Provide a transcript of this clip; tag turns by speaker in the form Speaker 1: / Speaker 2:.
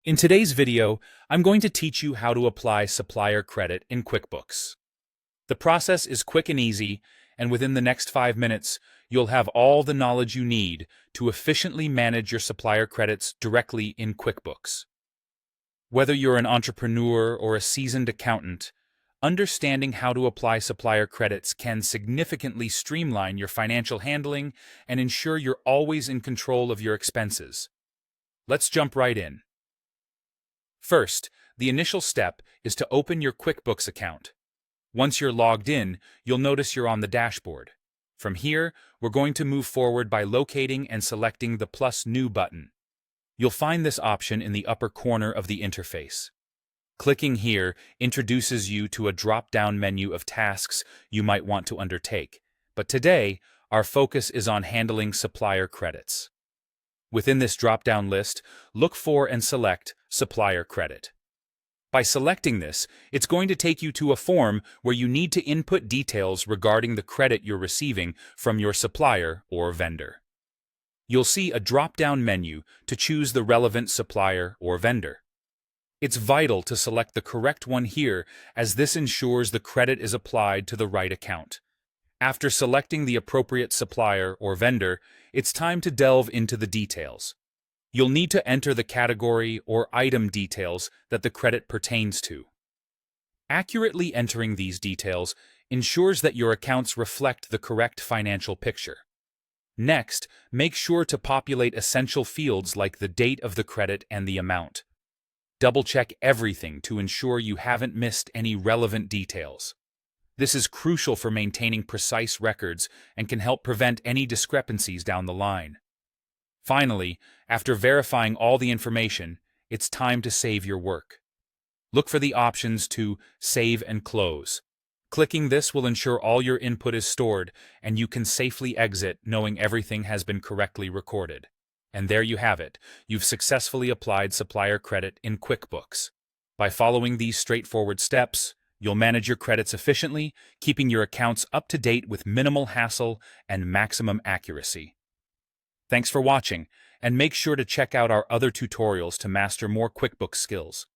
Speaker 1: In today's video, I'm going to teach you how to apply supplier credit in QuickBooks. The process is quick and easy, and within the next 5 minutes, you'll have all the knowledge you need to efficiently manage your supplier credits directly in QuickBooks. Whether you're an entrepreneur or a seasoned accountant, understanding how to apply supplier credits can significantly streamline your financial handling and ensure you're always in control of your expenses. Let's jump right in. First, the initial step is to open your QuickBooks account. Once you're logged in, you'll notice you're on the dashboard. From here, we're going to move forward by locating and selecting the plus New button. You'll find this option in the upper corner of the interface. Clicking here introduces you to a drop-down menu of tasks you might want to undertake. But today, our focus is on handling supplier credits. Within this drop-down list, look for and select Supplier Credit. By selecting this, it's going to take you to a form where you need to input details regarding the credit you're receiving from your supplier or vendor. You'll see a drop-down menu to choose the relevant supplier or vendor. It's vital to select the correct one here, as this ensures the credit is applied to the right account. After selecting the appropriate supplier or vendor, it's time to delve into the details. You'll need to enter the category or item details that the credit pertains to. Accurately entering these details ensures that your accounts reflect the correct financial picture. Next, make sure to populate essential fields like the date of the credit and the amount. Double-check everything to ensure you haven't missed any relevant details. This is crucial for maintaining precise records and can help prevent any discrepancies down the line. Finally, after verifying all the information, it's time to save your work. Look for the options to Save and Close. Clicking this will ensure all your input is stored and you can safely exit knowing everything has been correctly recorded. And there you have it. You've successfully applied supplier credit in QuickBooks. By following these straightforward steps, you'll manage your credits efficiently, keeping your accounts up to date with minimal hassle and maximum accuracy. Thanks for watching, and make sure to check out our other tutorials to master more QuickBooks skills.